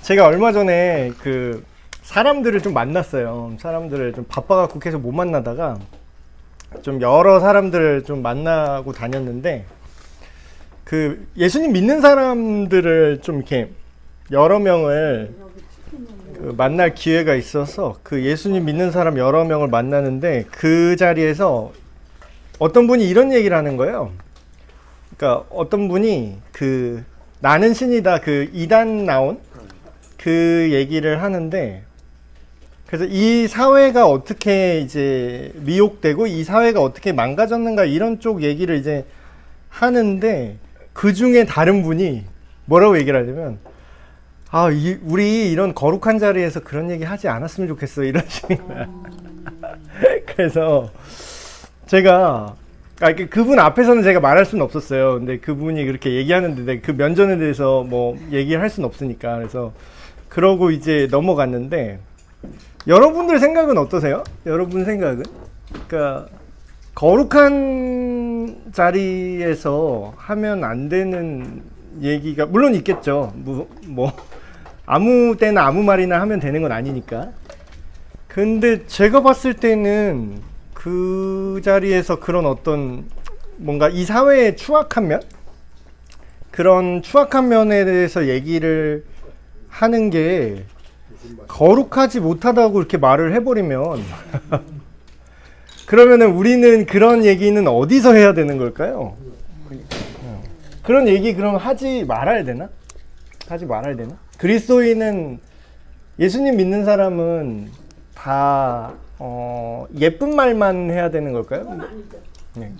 제가 얼마 전에 그 사람들을 좀 만났어요. 사람들을 좀 바빠갖고 계속 못 만나다가 좀 여러 사람들을 좀 만나고 다녔는데, 그 예수님 믿는 사람들을 좀 이렇게 여러 명을 그 만날 기회가 있어서 그 예수님 믿는 사람 여러 명을 만나는데, 그 자리에서 어떤 분이 이런 얘기를 하는 거예요. 그러니까 어떤 분이 그 나는 신이다 그 2단 나온 그 얘기를 하는데, 그래서 이 사회가 어떻게 이제 미혹되고 이 사회가 어떻게 망가졌는가 이런 쪽 얘기를 이제 하는데, 그 중에 다른 분이 뭐라고 얘기를 하냐면, 우리 이런 거룩한 자리에서 그런 얘기 하지 않았으면 좋겠어 이러시는 거야. 그래서 제가 그분 앞에서는 제가 말할 수는 없었어요. 근데 그분이 그렇게 얘기하는데 그 면전에 대해서 뭐 얘기를 할 수는 없으니까, 그래서 그러고 이제 넘어갔는데, 여러분들 생각은 어떠세요? 여러분 생각은? 그러니까 거룩한 자리에서 하면 안 되는 얘기가 물론 있겠죠. 뭐 아무 때나 아무 말이나 하면 되는 건 아니니까. 근데 제가 봤을 때는 그 자리에서 그런 어떤 뭔가 이 사회의 추악한 면? 그런 추악한 면에 대해서 얘기를 하는 게 거룩하지 못하다고 이렇게 말을 해버리면 그러면은 우리는 그런 얘기는 어디서 해야 되는 걸까요? 그런 얘기 그럼 하지 말아야 되나? 하지 말아야 되나? 그리스도인은, 예수님 믿는 사람은 다 예쁜 말만 해야 되는 걸까요? 그건 아니죠. 네.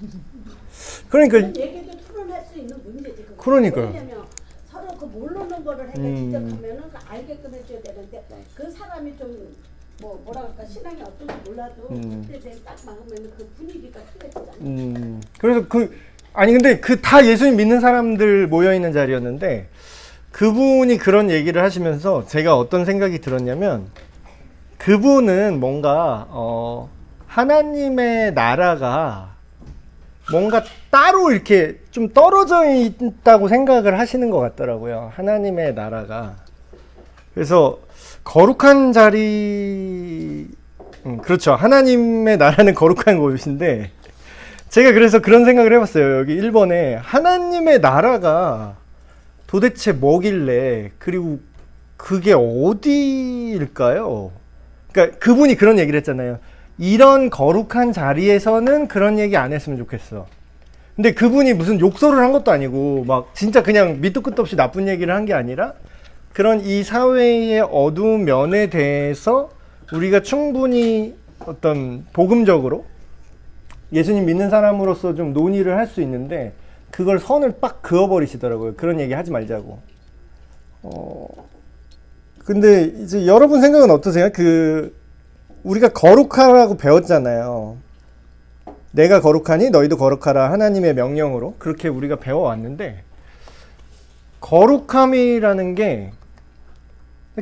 그러니까 얘기도 토론할 수 있는 문제지. 그러니까요. 왜냐면 서로 그 모르는 거를 지적하면은 알게끔 해줘야 되는데, 그 사람이 좀 뭐라 그럴까, 신앙이 어떤지 몰라도 그때 딱 막으면 그 분위기가 틀려지잖아요. 그래서 근데 그 다 예수님 믿는 사람들 모여 있는 자리였는데, 그분이 그런 얘기를 하시면서 제가 어떤 생각이 들었냐면, 그분은 뭔가 하나님의 나라가 뭔가 따로 이렇게 좀 떨어져 있다고 생각을 하시는 것 같더라고요. 하나님의 나라가. 그래서 거룩한 자리, 그렇죠. 하나님의 나라는 거룩한 곳인데, 제가 그래서 그런 생각을 해봤어요. 여기 1번에 하나님의 나라가 도대체 뭐길래, 그리고 그게 어디일까요? 그러니까 그분이 그런 얘기를 했잖아요. 이런 거룩한 자리에서는 그런 얘기 안 했으면 좋겠어. 근데 그분이 무슨 욕설을 한 것도 아니고 막 진짜 그냥 밑도 끝도 없이 나쁜 얘기를 한 게 아니라, 그런 이 사회의 어두운 면에 대해서 우리가 충분히 어떤 복음적으로 예수님 믿는 사람으로서 좀 논의를 할 수 있는데, 그걸 선을 빡 그어버리시더라고요. 그런 얘기 하지 말자고. 근데 이제 여러분 생각은 어떠세요? 우리가 거룩하라고 배웠잖아요. 내가 거룩하니 너희도 거룩하라, 하나님의 명령으로 그렇게 우리가 배워왔는데, 거룩함이라는 게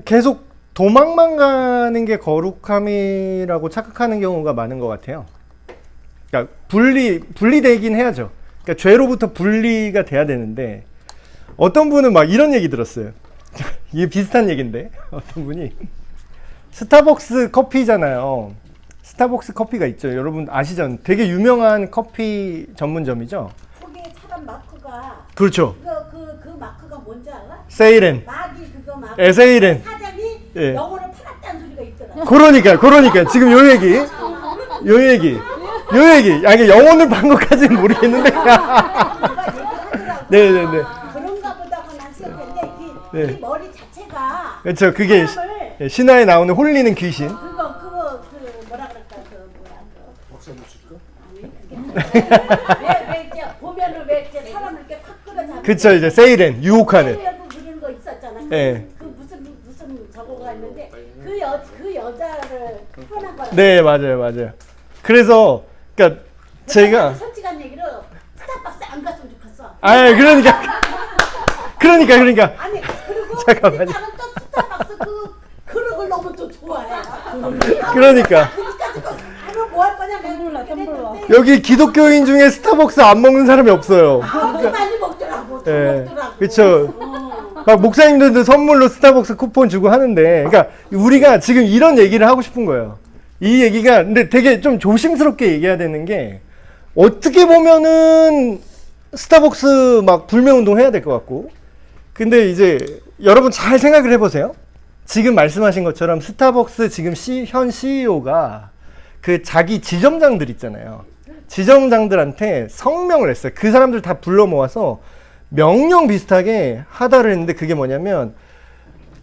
계속 도망만 가는 게 거룩함이라고 착각하는 경우가 많은 것 같아요. 그러니까 분리되긴 해야죠. 그러니까 죄로부터 분리가 돼야 되는데, 어떤 분은 막 이런 얘기 들었어요. 이게 비슷한 얘기인데, 어떤 분이 스타벅스 커피잖아요. 스타벅스 커피가 있죠. 여러분 아시죠? 되게 유명한 커피 전문점이죠. 거기에 사람 마크가, 그렇죠. 그 마크가 뭔지 알아? 세이렌. 마기 그거 마크. 세이렌. 사장이 예. 영어를 팔았다는 소리가 있더라. 그러니까 지금 요 얘기. 아니 영혼을 판 것까지는 모르겠는데. 네네네. 그런가 보다 하고 난 생각했는데, 이 머리 자체가, 그렇죠. 그게 사람을 신화에 나오는 홀리는 귀신. 그 뭐라 그럴까, 박사 묻힐까? 아니 왜 이제 보면은 왜 이제 사람을 이렇게 확 끌어잡는. 그쵸, 이제 세이렌 유혹하는. 그런 거 있었잖아. 네. 그 무슨 저거가 있는데 그 여자를 표현한 거야. 네, 맞아요. 그래서 그러니까 제가 솔직한 얘기로 스타벅스 안 갔으면 좋겠어. 그러니까. 아니 그리고 잠깐만요. 나는 또 스타벅스 그릇을 너무 또 좋아해. 그러니까 하면 뭐 할 거냐 내가 그랬는데, 여기 기독교인 중에 스타벅스 안 먹는 사람이 없어요. 많이 먹더라고. 네, 먹더라고. 그렇죠. 막 목사님들도 선물로 스타벅스 쿠폰 주고 하는데, 그러니까 우리가 지금 이런 얘기를 하고 싶은 거예요. 이 얘기가 근데 되게 좀 조심스럽게 얘기해야 되는 게, 어떻게 보면은 스타벅스 막 불매운동 해야 될 것 같고, 근데 이제 여러분 잘 생각을 해보세요. 지금 말씀하신 것처럼 스타벅스 지금 현 CEO가 그 자기 지점장들 있잖아요. 지점장들한테 성명을 했어요. 그 사람들 다 불러 모아서 명령 비슷하게 하다를 했는데, 그게 뭐냐면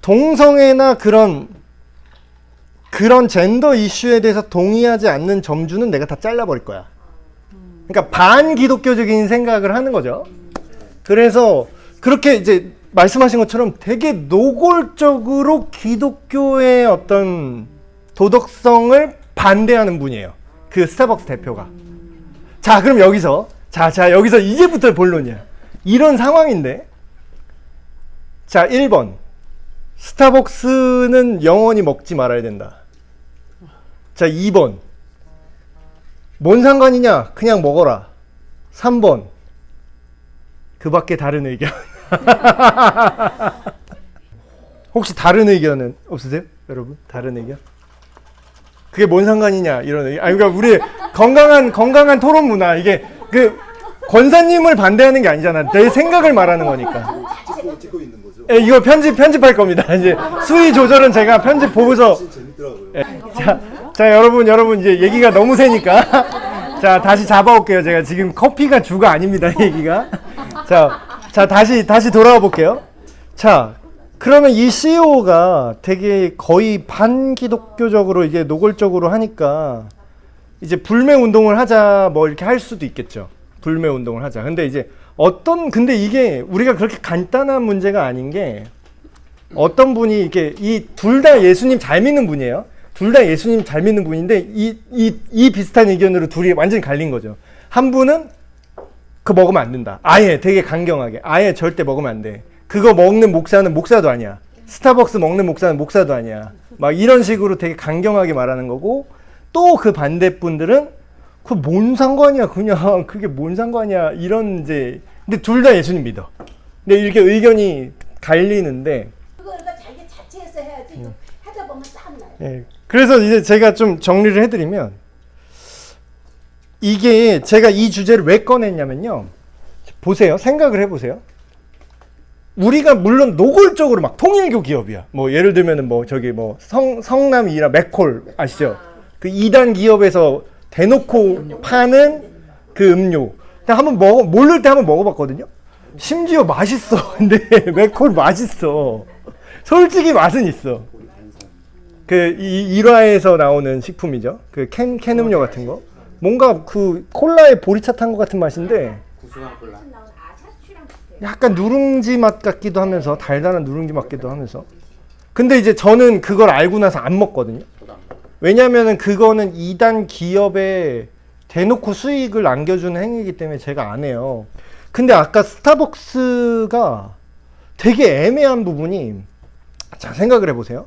동성애나 그런 젠더 이슈에 대해서 동의하지 않는 점주는 내가 다 잘라버릴 거야. 그러니까 반기독교적인 생각을 하는 거죠. 그래서 그렇게 이제 말씀하신 것처럼 되게 노골적으로 기독교의 어떤 도덕성을 반대하는 분이에요. 그 스타벅스 대표가. 자, 그럼 여기서 여기서 이제부터 본론이야. 이런 상황인데, 자, 1번 스타벅스는 영원히 먹지 말아야 된다. 자, 2번 뭔 상관이냐, 그냥 먹어라. 3번 그 밖에 다른 의견. 혹시 다른 의견은 없으세요, 여러분? 다른 의견? 그게 뭔 상관이냐, 이런 의견. 아니, 그러니까 우리 건강한 토론 문화, 이게 그 권사님을 반대하는 게 아니잖아. 내 생각을 말하는 거니까. 찍고 있는 거죠. 예, 이거 편집할 겁니다. 이제 수위 조절은 제가 편집 보고서. 재밌더라고요. 예. 자, 여러분 이제 얘기가 너무 세니까. 자, 다시 잡아올게요. 제가 지금 커피가 주가 아닙니다, 얘기가. 자, 다시 돌아와 볼게요. 자, 그러면 이 CEO가 되게 거의 반기독교적으로 이게 노골적으로 하니까 이제 불매 운동을 하자, 뭐 이렇게 할 수도 있겠죠. 불매 운동을 하자. 근데 이제 근데 이게 우리가 그렇게 간단한 문제가 아닌 게, 어떤 분이 이렇게 이 둘 다 예수님 잘 믿는 분이에요. 둘 다 예수님 잘 믿는 분인데 이 비슷한 의견으로 둘이 완전히 갈린 거죠. 한 분은 그거 먹으면 안 된다. 아예 되게 강경하게. 아예 절대 먹으면 안 돼. 그거 먹는 목사는 목사도 아니야. 스타벅스 먹는 목사는 목사도 아니야. 막 이런 식으로 되게 강경하게 말하는 거고, 또 그 반대분들은 그 뭔 상관이야, 그냥 그게 뭔 상관이야, 이런 이제. 근데 둘 다 예수님 믿어. 근데 이렇게 의견이 갈리는데, 그거 그러니까 자기 자체에서 해야지. 이거 하다 보면 땀 나요. 예. 그래서 이제 제가 좀 정리를 해드리면, 이게 제가 이 주제를 왜 꺼냈냐면요. 보세요. 생각을 해보세요. 우리가 물론 노골적으로 막 통일교 기업이야. 뭐 예를 들면은 뭐 저기 뭐 성남이라 맥콜 아시죠? 그 2단 기업에서 대놓고 파는 그 음료. 한번 모를 때 한번 먹어봤거든요. 심지어 맛있어. 근데 맥콜 맛있어. 솔직히 맛은 있어. 그 1화에서 나오는 식품이죠. 그 캔 음료 같은 거. 뭔가 그 콜라에 보리차 탄 것 같은 맛인데, 구수한 콜라. 약간 누룽지 맛 같기도 하면서, 달달한 누룽지 맛 같기도 하면서. 근데 이제 저는 그걸 알고 나서 안 먹거든요. 왜냐면은 그거는 2단 기업에 대놓고 수익을 안겨주는 행위이기 때문에 제가 안 해요. 근데 아까 스타벅스가 되게 애매한 부분이, 자, 생각을 해보세요.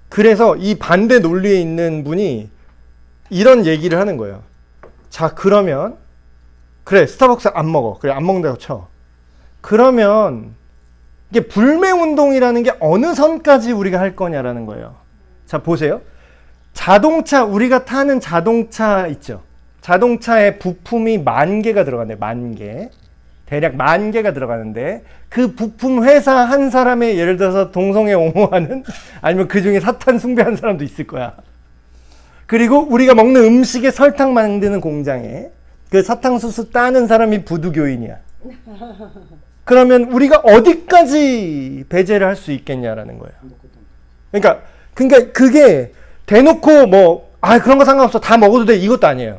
그래서 이 반대 논리에 있는 분이 이런 얘기를 하는 거예요. 자, 그러면 그래, 스타벅스 안 먹어. 그래, 안 먹는다고 쳐. 그러면 이게 불매운동이라는 게 어느 선까지 우리가 할 거냐라는 거예요. 자, 보세요. 자동차, 우리가 타는 자동차 있죠. 자동차에 부품이 10,000개가 들어가네. 10,000개. 대략 10,000개가 들어가는데, 그 부품 회사 한 사람의, 예를 들어서 동성애 옹호하는, 아니면 그 중에 사탄 숭배하는 사람도 있을 거야. 그리고 우리가 먹는 음식에 설탕 만드는 공장에 그 사탕수수 따는 사람이 부두교인이야. 그러면 우리가 어디까지 배제를 할 수 있겠냐라는 거예요. 그러니까 그게 대놓고 그런 거 상관없어, 다 먹어도 돼, 이것도 아니에요.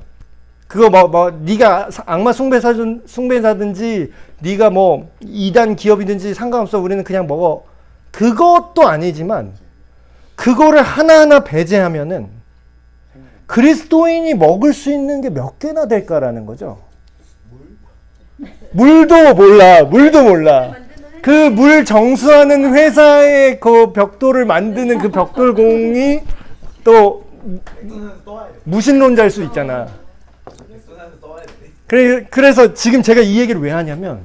그거 네가 악마 숭배사든지 네가 2단 기업이든지 상관없어, 우리는 그냥 먹어. 그것도 아니지만 그거를 하나하나 배제하면은 그리스도인이 먹을 수 있는 게 몇 개나 될까라는 거죠. 물도 몰라. 그 물 정수하는 회사의 그 벽돌을 만드는 그 벽돌공이 또 무신론자일 수 있잖아. 그래서 지금 제가 이 얘기를 왜 하냐면,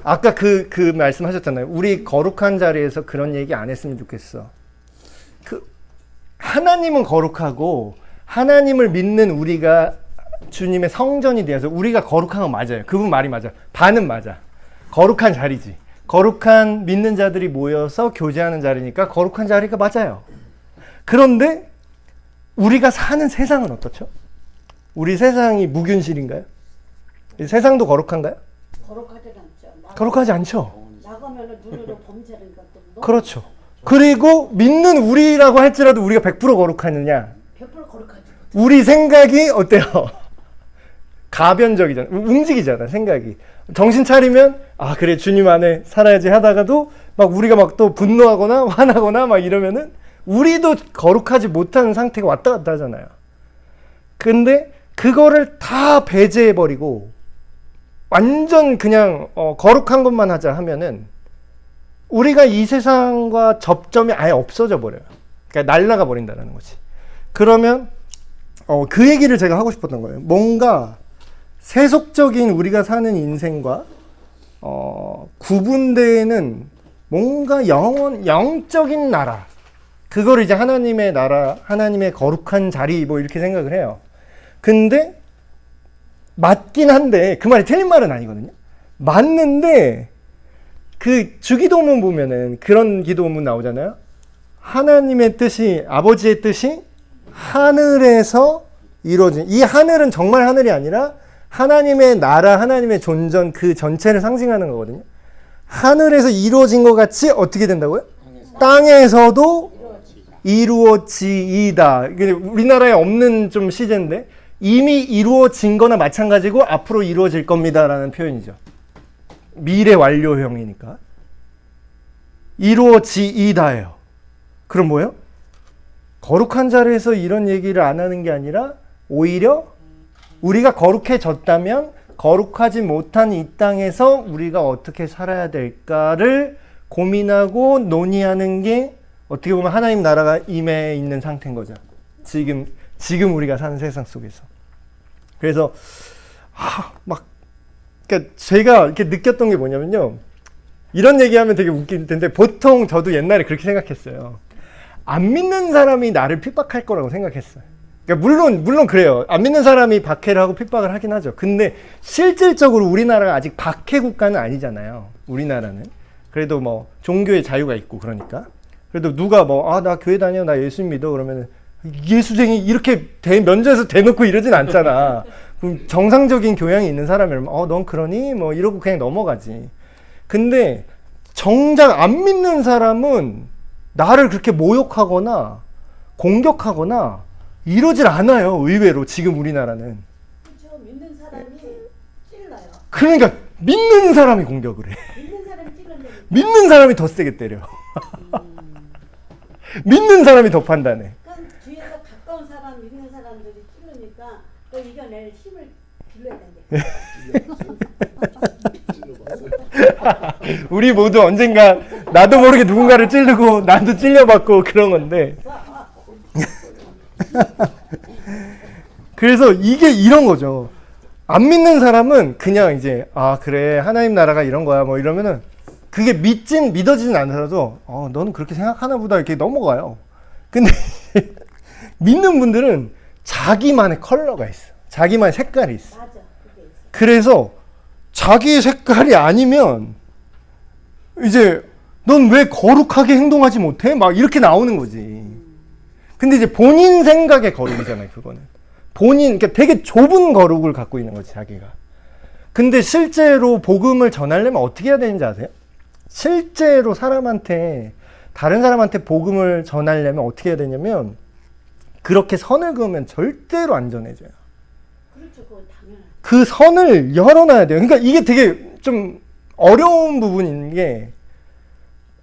아까 그 말씀하셨잖아요. 우리 거룩한 자리에서 그런 얘기 안 했으면 좋겠어. 하나님은 거룩하고 하나님을 믿는 우리가 주님의 성전이 되어서 우리가 거룩한 건 맞아요. 그분 말이 맞아. 반은 맞아. 거룩한 자리지. 거룩한 믿는 자들이 모여서 교제하는 자리니까 거룩한 자리가 맞아요. 그런데 우리가 사는 세상은 어떻죠? 우리 세상이 무균실인가요? 세상도 거룩한가요? 거룩하지 않죠. 거룩하지 않죠. 나가면은 눈으로 범죄하는 것도 그렇죠. 그리고 믿는 우리라고 할지라도 우리가 100% 거룩하느냐? 100% 거룩하지. 우리 생각이 어때요? 가변적이잖아. 움직이잖아, 생각이. 정신 차리면, 아, 그래, 주님 안에 살아야지 하다가도, 막 우리가 막 또 분노하거나, 화나거나, 막 이러면은, 우리도 거룩하지 못하는 상태가 왔다 갔다 하잖아요. 근데, 그거를 다 배제해버리고, 완전 그냥, 거룩한 것만 하자 하면은, 우리가 이 세상과 접점이 아예 없어져 버려요. 그러니까 날아가 버린다는 거지. 그러면, 그 얘기를 제가 하고 싶었던 거예요. 뭔가, 세속적인 우리가 사는 인생과 구분되는 뭔가 영적인 나라, 그거를 이제 하나님의 나라, 하나님의 거룩한 자리 뭐 이렇게 생각을 해요. 근데 맞긴 한데 그 말이 틀린 말은 아니거든요. 맞는데 그 주기도문 보면은 그런 기도문 나오잖아요. 하나님의 뜻이, 아버지의 뜻이 하늘에서 이루어진, 이 하늘은 정말 하늘이 아니라 하나님의 나라, 하나님의 존전 그 전체를 상징하는 거거든요. 하늘에서 이루어진 것 같이 어떻게 된다고요? 땅에서도 이루어지이다. 우리나라에 없는 좀 시제인데 이미 이루어진 거나 마찬가지고 앞으로 이루어질 겁니다라는 표현이죠. 미래 완료형이니까. 이루어지이다예요. 그럼 뭐예요? 거룩한 자리에서 이런 얘기를 안 하는 게 아니라 오히려 우리가 거룩해졌다면 거룩하지 못한 이 땅에서 우리가 어떻게 살아야 될까를 고민하고 논의하는 게 어떻게 보면 하나님 나라가 임해 있는 상태인 거죠. 지금 우리가 사는 세상 속에서. 그래서 그러니까 제가 이렇게 느꼈던 게 뭐냐면요. 이런 얘기하면 되게 웃길 텐데 보통 저도 옛날에 그렇게 생각했어요. 안 믿는 사람이 나를 핍박할 거라고 생각했어요. 그러니까 물론 그래요. 안 믿는 사람이 박해를 하고 핍박을 하긴 하죠. 근데 실질적으로 우리나라가 아직 박해 국가는 아니잖아요. 우리나라는. 그래도 뭐 종교의 자유가 있고 그러니까. 그래도 누가 나 교회 다녀, 나 예수 믿어 그러면은 예수쟁이 이렇게 면전에서 대놓고 이러진 않잖아. 그럼 정상적인 교양이 있는 사람이라면 넌 그러니? 뭐 이러고 그냥 넘어가지. 근데 정작 안 믿는 사람은 나를 그렇게 모욕하거나 공격하거나 이러질 않아요. 의외로 지금 우리나라는. 그렇죠. 믿는 사람이 찔러요. 그러니까 믿는 사람이 공격을 해. 믿는 사람이 찔러는데 믿는 사람이 더 세게 때려. 믿는 사람이 더 판단해. 그러니까 뒤에서 가까운 사람, 믿는 사람들이 찔르니까 또 이겨낼 힘을 빌려야 된대. 우리 모두 언젠가 나도 모르게 누군가를 찌르고 나도 찔려봤고 그런 건데. 그래서 이게 이런 거죠. 안 믿는 사람은 그냥 이제 그래 하나님 나라가 이런 거야 뭐 이러면은 그게 믿어지진 않더라도 너는 그렇게 생각하나 보다 이렇게 넘어가요. 근데 믿는 분들은 자기만의 컬러가 있어. 자기만의 색깔이 있어. 맞아. 그게 있어. 그래서 자기 색깔이 아니면 이제 넌 왜 거룩하게 행동하지 못해? 막 이렇게 나오는 거지. 근데 이제 본인 생각의 거룩이잖아요, 그거는. 그러니까 되게 좁은 거룩을 갖고 있는 거지, 자기가. 근데 실제로 복음을 전하려면 어떻게 해야 되는지 아세요? 실제로 다른 사람한테 복음을 전하려면 어떻게 해야 되냐면, 그렇게 선을 그으면 절대로 안 전해져요. 그렇죠. 그건 당연하죠. 그 선을 열어놔야 돼요. 그러니까 이게 되게 좀 어려운 부분인 게,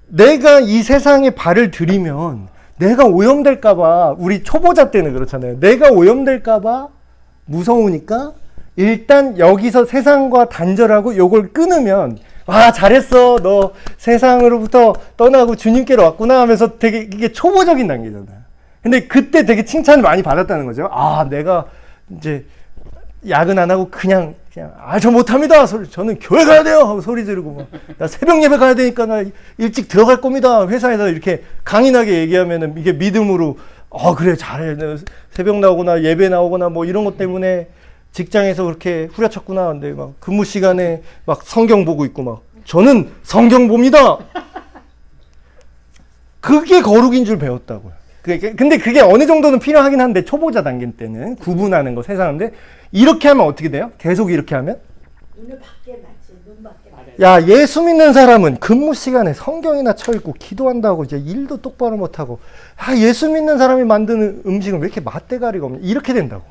내가 이 세상에 발을 들이면 내가 오염될까봐, 우리 초보자 때는 그렇잖아요. 내가 오염될까봐 무서우니까 일단 여기서 세상과 단절하고 요걸 끊으면 잘했어. 너 세상으로부터 떠나고 주님께로 왔구나 하면서 되게 이게 초보적인 단계잖아요. 근데 그때 되게 칭찬을 많이 받았다는 거죠. 내가 이제 야근 안 하고 그냥 저 못합니다. 저는 교회 가야 돼요 하고 소리 지르고 막, 나 새벽 예배 가야 되니까 나 일찍 들어갈 겁니다. 회사에서 이렇게 강인하게 얘기하면은 이게 믿음으로 그래 잘해. 새벽 나오거나 예배 나오거나 뭐 이런 것 때문에 직장에서 그렇게 후려쳤구나. 근데 막 근무 시간에 막 성경 보고 있고 막 저는 성경 봅니다. 그게 거룩인 줄 배웠다고요. 근데 그게 어느 정도는 필요하긴 한데 초보자 단계 때는 구분하는 거 세상인데 이렇게 하면 어떻게 돼요? 계속 이렇게 하면? 눈을 밖에 놨지. 눈 밖에 놨지. 야, 예수 믿는 사람은 근무 시간에 성경이나 쳐있고 기도한다고 이제 일도 똑바로 못하고 예수 믿는 사람이 만드는 음식은 왜 이렇게 맛대가리가 없냐 이렇게 된다고.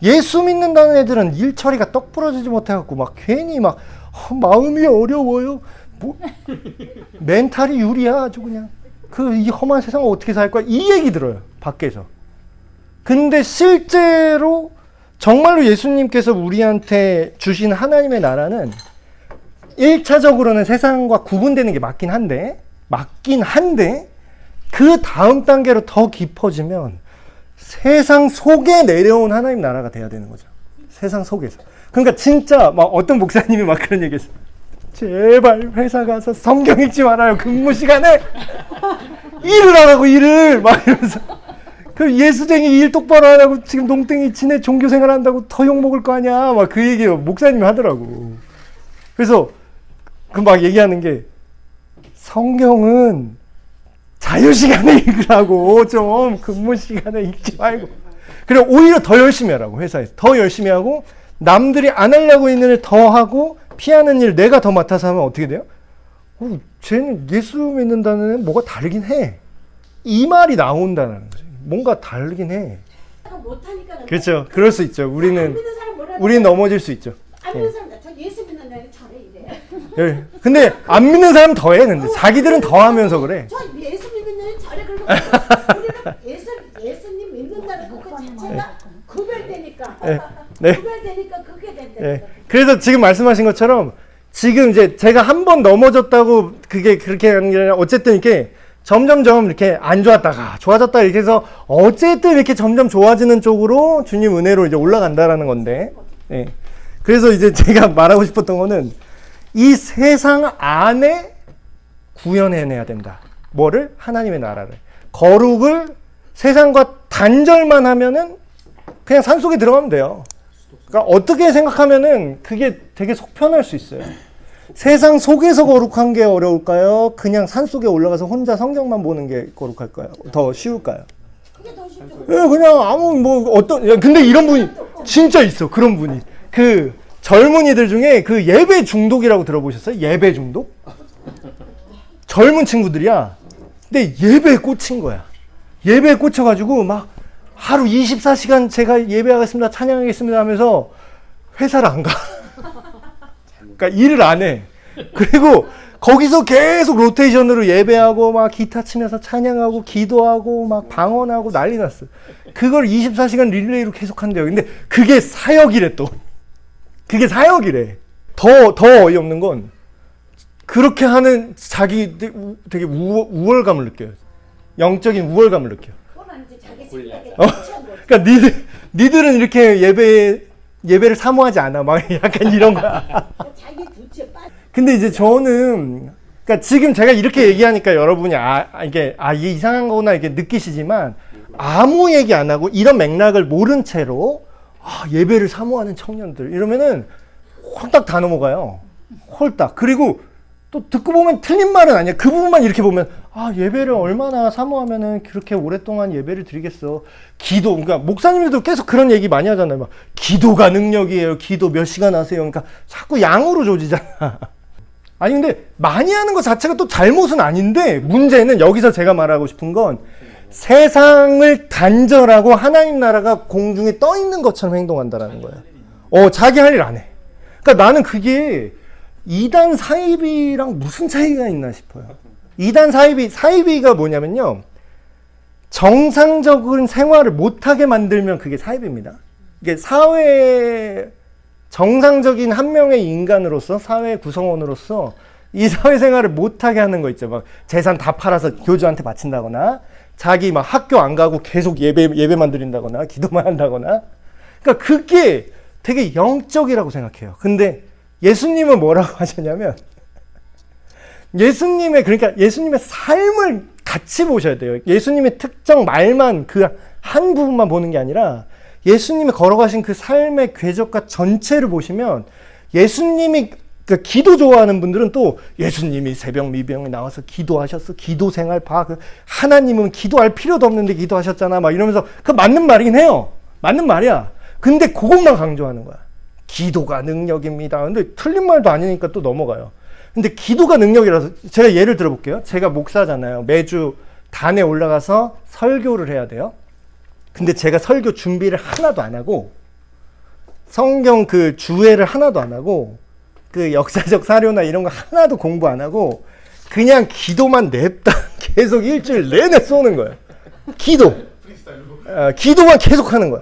예수 믿는다는 애들은 일 처리가 떡 부러지지 못해갖고 막 괜히 막 마음이 어려워요. 뭐 멘탈이 유리야 아주 그냥. 이 험한 세상을 어떻게 살 거야? 이 얘기 들어요 밖에서. 근데 실제로 정말로 예수님께서 우리한테 주신 하나님의 나라는 1차적으로는 세상과 구분되는 게 맞긴 한데 그 다음 단계로 더 깊어지면 세상 속에 내려온 하나님 나라가 돼야 되는 거죠. 세상 속에서. 그러니까 진짜 막 어떤 목사님이 막 그런 얘기했어요. 제발 회사 가서 성경 읽지 말아요. 근무 시간에 일을 하라고 일을 막 이러면서 그 예수쟁이 일 똑바로 하라고 지금 농땡이 치네 종교생활 한다고 더 욕먹을 거 아니야. 막 그 얘기 목사님이 하더라고. 그래서 그 막 얘기하는 게 성경은 자유시간에 읽으라고 좀 근무 시간에 읽지 말고. 그래 오히려 더 열심히 하라고 회사에서 더 열심히 하고 남들이 안 하려고 있는 일 더 하고 피하는 일 내가 더 맡아서 하면 어떻게 돼요? 쟤는 예수 믿는다는 애는 뭐가 다르긴 해. 이 말이 나온다는 거죠. 뭔가 다르긴 해. 못하니까 그렇죠. 그럴 수 있죠. 우리는 우리는 넘어질 수 있죠. 안 믿는 사람 저 예수 믿는다 저래 이래. 예. 근데 안 믿는 사람은 더해. 근데 자기들은 더 하면서 그래. 저 예수 믿는 저래 그러고 우리는 예수님 믿는다는 그 자체가 구별되니까. 네. 구별되니까 그게 된다. 네. 그래서 지금 말씀하신 것처럼 지금 이제 제가 한 번 넘어졌다고 그게 그렇게 하는 게 아니라 어쨌든 이렇게 점점점 이렇게 안 좋았다가 좋아졌다 이렇게 해서 어쨌든 이렇게 점점 좋아지는 쪽으로 주님 은혜로 이제 올라간다라는 건데. 예. 그래서 이제 제가 말하고 싶었던 거는 이 세상 안에 구현해내야 된다. 뭐를? 하나님의 나라를. 거룩을 세상과 단절만 하면은 그냥 산속에 들어가면 돼요. 그러니까 어떻게 생각하면은 그게 되게 속편할 수 있어요. 세상 속에서 거룩한 게 어려울까요? 그냥 산속에 올라가서 혼자 성경만 보는 게 거룩할까요? 더 쉬울까요? 그게 더 쉽죠. 예, 그냥 아무 근데 이런 분이 진짜 있어. 그런 분이. 그 젊은이들 중에 그 예배 중독이라고 들어보셨어요? 예배 중독? 젊은 친구들이야. 근데 예배에 꽂힌 거야. 예배에 꽂혀가지고 막 하루 24시간 제가 예배하겠습니다, 찬양하겠습니다 하면서 회사를 안 가. 그러니까 일을 안 해. 그리고 거기서 계속 로테이션으로 예배하고 막 기타 치면서 찬양하고 기도하고 막 방언하고 난리 났어. 그걸 24시간 릴레이로 계속 한대요. 근데 그게 사역이래 또. 그게 사역이래. 더 어이없는 건 그렇게 하는 자기 되게 우월감을 느껴요. 영적인 우월감을 느껴요. 그러니까 니들은 이렇게 예배를 사모하지 않아. 막 약간 이런 거야. 자기 두째 빠. 근데 이제 저는 그러니까 지금 제가 이렇게 얘기하니까 여러분이 이게 이상한 거구나 이렇게 느끼시지만 아무 얘기 안 하고 이런 맥락을 모른 채로 예배를 사모하는 청년들 이러면은 홀딱 다 넘어가요. 홀딱. 그리고 또 듣고 보면 틀린 말은 아니야. 그 부분만 이렇게 보면 예배를 얼마나 사모하면은 그렇게 오랫동안 예배를 드리겠어. 기도. 그러니까 목사님들도 계속 그런 얘기 많이 하잖아요. 막 기도가 능력이에요. 기도 몇 시간 하세요. 그러니까 자꾸 양으로 조지잖아. 아니 근데 많이 하는 것 자체가 또 잘못은 아닌데 문제는 여기서 제가 말하고 싶은 건 세상을 단절하고 하나님 나라가 공중에 떠 있는 것처럼 행동한다라는 거예요. 자기 할 일 안 해. 그러니까 나는 그게 이단 사이비랑 무슨 차이가 있나 싶어요. 이단 사이비가 뭐냐면요. 정상적인 생활을 못하게 만들면 그게 사이비입니다. 이게 정상적인 한 명의 인간으로서, 사회 구성원으로서 이 사회생활을 못하게 하는 거 있죠. 막 재산 다 팔아서 교주한테 바친다거나, 자기 막 학교 안 가고 계속 예배만 드린다거나, 기도만 한다거나. 그러니까 그게 되게 영적이라고 생각해요. 근데 예수님은 뭐라고 하셨냐면 그러니까 예수님의 삶을 같이 보셔야 돼요. 예수님의 특정 말만 그 한 부분만 보는 게 아니라 예수님이 걸어가신 그 삶의 궤적과 전체를 보시면 예수님이 그러니까 기도 좋아하는 분들은 또 예수님이 새벽 미병에 나와서 기도하셨어. 기도 생활 봐. 하나님은 기도할 필요도 없는데 기도하셨잖아. 막 이러면서 그 맞는 말이긴 해요. 맞는 말이야. 근데 그것만 강조하는 거야. 기도가 능력입니다. 근데 틀린 말도 아니니까 또 넘어가요. 근데 기도가 능력이라서 제가 예를 들어볼게요. 제가 목사잖아요. 매주 단에 올라가서 설교를 해야 돼요. 근데 제가 설교 준비를 하나도 안 하고 성경 그 주해를 하나도 안 하고 그 역사적 사료나 이런 거 하나도 공부 안 하고 그냥 기도만 냅다 계속 일주일 내내 쏘는 거예요. 기도만 계속 하는 거야.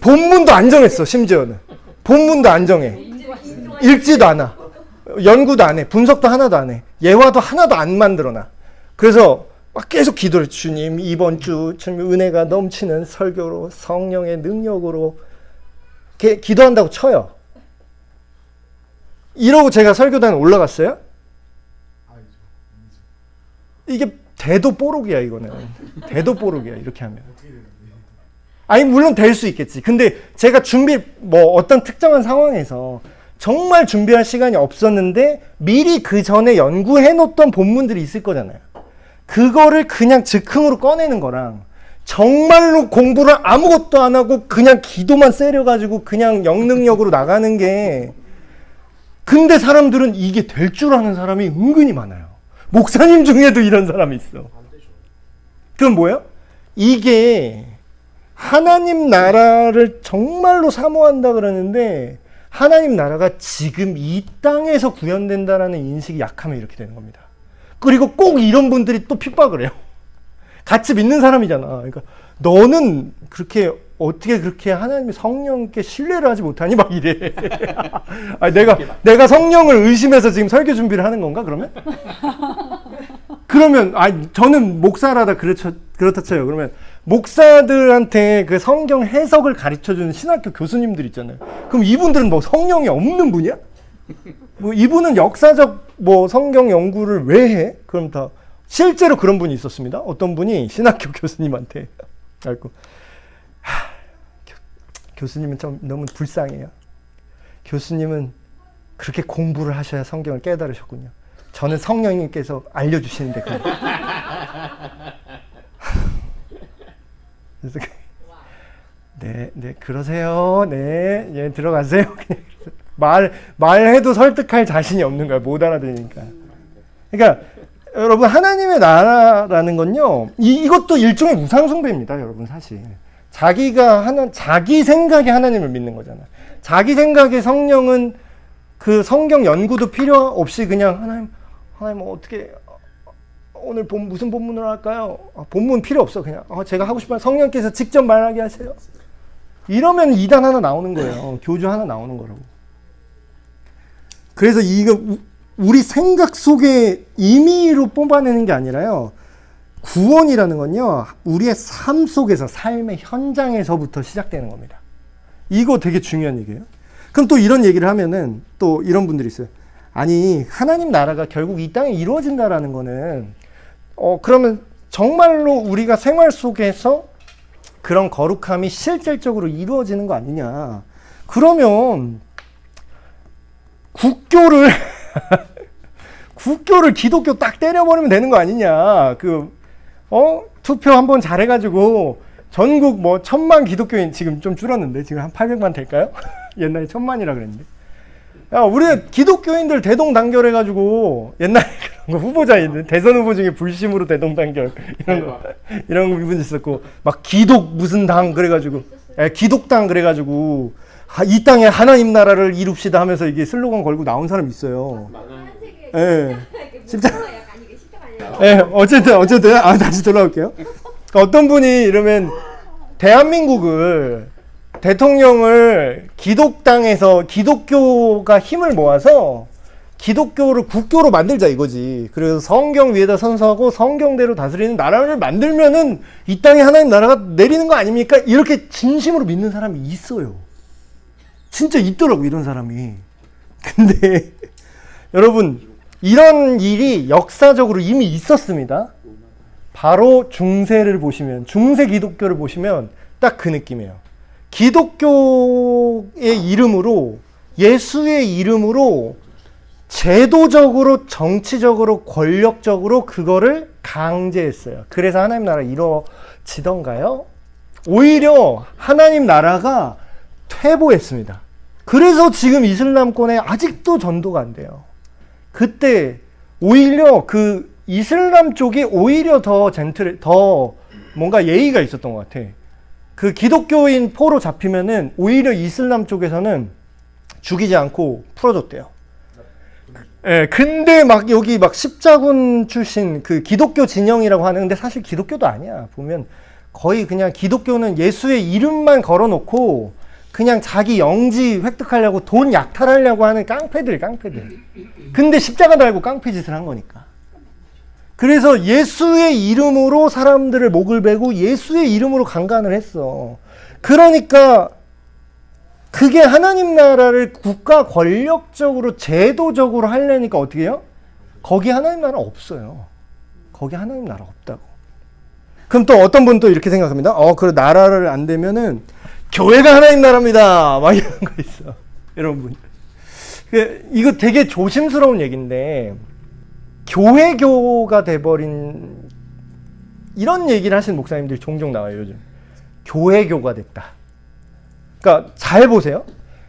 본문도 안 정했어. 심지어는 본문도 안 정해. 읽지도 않아. 연구도 안 해. 분석도 하나도 안 해. 예화도 하나도 안 만들어놔. 그래서 막 계속 기도를 주님 이번 주 주님 은혜가 넘치는 설교로 성령의 능력으로 기도한다고 쳐요. 이러고 제가 설교단에 올라갔어요? 이게 대도 뽀록이야 이거는. 대도 뽀록이야 이렇게 하면. 아니 물론 될 수 있겠지. 근데 제가 어떤 특정한 상황에서 정말 준비할 시간이 없었는데 미리 그 전에 연구해 놓던 본문들이 있을 거잖아요. 그거를 그냥 즉흥으로 꺼내는 거랑 정말로 공부를 아무것도 안 하고 그냥 기도만 세려가지고 그냥 영능력으로 나가는 게 근데 사람들은 이게 될 줄 아는 사람이 은근히 많아요. 목사님 중에도 이런 사람이 있어. 그럼 뭐예요? 이게 하나님 나라를 정말로 사모한다 그러는데 하나님 나라가 지금 이 땅에서 구현된다라는 인식이 약하면 이렇게 되는 겁니다. 그리고 꼭 이런 분들이 또 핍박을 해요. 같이 믿는 사람이잖아. 그러니까 너는 어떻게 그렇게 하나님의 성령께 신뢰를 하지 못하니? 막 이래. 아니, 내가 성령을 의심해서 지금 설교 준비를 하는 건가, 그러면? 저는 목사라다 그렇다 쳐요. 그러면 목사들한테 그 성경 해석을 가르쳐주는 신학교 교수님들 있잖아요. 그럼 이분들은 뭐 성령이 없는 분이야? 뭐 이분은 역사적 성경 연구를 왜 해? 그럼 다 실제로 그런 분이 있었습니다. 어떤 분이 신학교 교수님한테 교수님은 좀 너무 불쌍해요. 교수님은 그렇게 공부를 하셔야 성경을 깨달으셨군요. 저는 성령님께서 알려주시는데 그래서 네 그러세요. 네, 예, 들어가세요. 말해도 설득할 자신이 없는 거야. 못 알아들으니까. 그러니까 여러분 하나님의 나라라는 건요. 이것도 일종의 우상숭배입니다. 여러분 사실. 자기 생각에 하나님을 믿는 거잖아. 자기 생각에 성령은 그 성경 연구도 필요 없이 그냥 하나님 어떻게 오늘 무슨 본문을 할까요? 본문 필요 없어. 그냥 제가 하고 싶은 성령께서 직접 말하게 하세요. 이러면 이단 하나 나오는 거예요. 교주 하나 나오는 거라고. 그래서 이거 우리 생각 속에 임의로 뽑아내는 게 아니라요. 구원이라는 건요. 우리의 삶 속에서 삶의 현장에서부터 시작되는 겁니다. 이거 되게 중요한 얘기예요. 그럼 또 이런 얘기를 하면은 또 이런 분들이 있어요. 아니 하나님 나라가 결국 이 땅에 이루어진다라는 거는 그러면 정말로 우리가 생활 속에서 그런 거룩함이 실질적으로 이루어지는 거 아니냐. 그러면 국교를 기독교 딱 때려버리면 되는 거 아니냐. 투표 한번 잘해가지고 전국 1000만 기독교인 지금 좀 줄었는데 지금 한 800만 될까요? 옛날에 1000만이라 그랬는데. 야, 우리가 기독교인들 대동단결해가지고 옛날에 그런 거 후보자 있는데 대선 후보 중에 불심으로 대동단결 이런 거 부분 있었고 막 기독 무슨 당 그래가지고 기독당 그래가지고 이 땅에 하나님 나라를 이룹시다 하면서 이게 슬로건 걸고 나온 사람 있어요. 예. 어쨌든 다시 돌아올게요. 어떤 분이 이러면 대한민국을 대통령을 기독당에서 기독교가 힘을 모아서 기독교를 국교로 만들자 이거지. 그래서 성경 위에다 선서하고 성경대로 다스리는 나라를 만들면은 이 땅에 하나님 나라가 내리는 거 아닙니까? 이렇게 진심으로 믿는 사람이 있어요. 진짜 있더라고, 이런 사람이. 근데 여러분, 이런 일이 역사적으로 이미 있었습니다. 바로 중세를 보시면, 중세 기독교를 보시면 딱 그 느낌이에요. 기독교의 이름으로, 예수의 이름으로 제도적으로, 정치적으로, 권력적으로 그거를 강제했어요. 그래서 하나님 나라 이루어지던가요? 오히려 하나님 나라가 퇴보했습니다. 그래서 지금 이슬람권에 아직도 전도가 안 돼요. 그때 오히려 그 이슬람 쪽이 오히려 더 더 뭔가 예의가 있었던 것 같아. 그 기독교인 포로 잡히면은 오히려 이슬람 쪽에서는 죽이지 않고 풀어줬대요. 예, 근데 막 여기 막 십자군 출신 그 기독교 진영이라고 하는, 근데 사실 기독교도 아니야. 보면 거의 그냥 기독교는 예수의 이름만 걸어놓고 그냥 자기 영지 획득하려고 돈 약탈하려고 하는 깡패들. 근데 십자가 달고 깡패 짓을 한 거니까. 그래서 예수의 이름으로 사람들을 목을 베고 예수의 이름으로 강간을 했어. 그러니까 그게 하나님 나라를 국가 권력적으로 제도적으로 하려니까 어떻게 해요? 거기 하나님 나라 없어요. 거기 하나님 나라 없다고. 그럼 또 어떤 분은 또 이렇게 생각합니다. 그래 나라를 안 되면은 교회가 하나님 나라입니다. 막 이런 거 있어. 여러분. 이거 되게 조심스러운 얘기인데, 교회교가 돼버린 이런 얘기를 하시는 목사님들이 종종 나와요, 요즘. 교회교가 됐다. 그러니까 잘 보세요.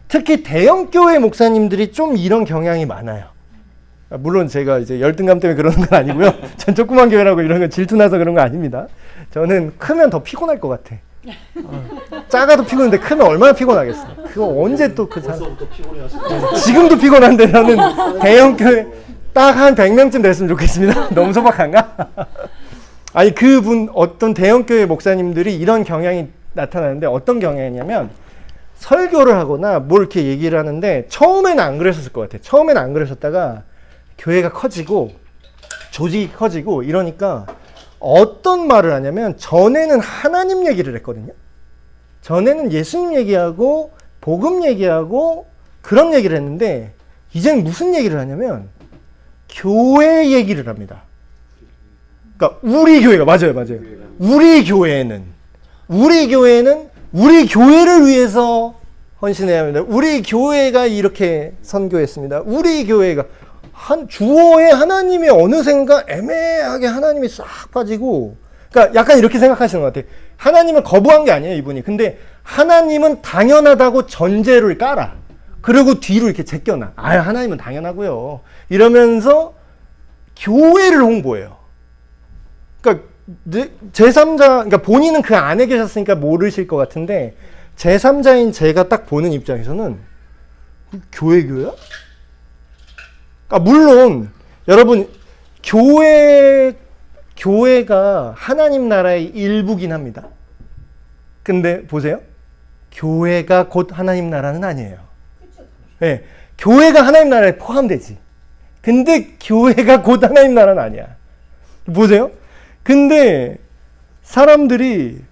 특히 대형교회 목사님들이 좀 이런 경향이 많아요. 물론 제가 이제 열등감 때문에 그러는 건 아니고요. 전 조그만 교회라고 이런 건 질투나서 그런 거 아닙니다. 저는 크면 더 피곤할 것 같아. 작아도 피곤한데 크면 얼마나 피곤하겠어. 그거 언제 또 그 사람. 지금도 피곤한데 저는 대형교회 딱 한 100명쯤 됐으면 좋겠습니다. 너무 소박한가? 아니 그분 어떤 대형교회 목사님들이 이런 경향이 나타나는데, 어떤 경향이냐면 설교를 하거나 뭘 이렇게 얘기를 하는데 처음에는 안 그랬었을 것 같아요. 처음에는 안 그러셨다가 교회가 커지고 조직이 커지고 이러니까 어떤 말을 하냐면, 전에는 하나님 얘기를 했거든요. 전에는 예수님 얘기하고 복음 얘기하고 그런 얘기를 했는데 이제는 무슨 얘기를 하냐면 교회 얘기를 합니다. 그러니까 우리 교회가 맞아요. 우리 교회는 우리 교회를 위해서 헌신해야 합니다. 우리 교회가 이렇게 선교했습니다. 우리 교회가 주어에 하나님이 어느샌가 애매하게 하나님이 싹 빠지고, 그러니까 약간 이렇게 생각하시는 것 같아요. 하나님을 거부한 게 아니에요, 이분이. 근데 하나님은 당연하다고 전제를 깔아. 그리고 뒤로 이렇게 제껴놔. 하나님은 당연하고요. 이러면서 교회를 홍보해요. 그러니까 제3자, 그러니까 본인은 그 안에 계셨으니까 모르실 것 같은데, 제3자인 제가 딱 보는 입장에서는 교회야? 물론 여러분, 교회가 하나님 나라의 일부긴 합니다. 근데 보세요. 교회가 곧 하나님 나라는 아니에요. 네, 교회가 하나님 나라에 포함되지. 근데 교회가 곧 하나님 나라는 아니야. 보세요. 근데 사람들이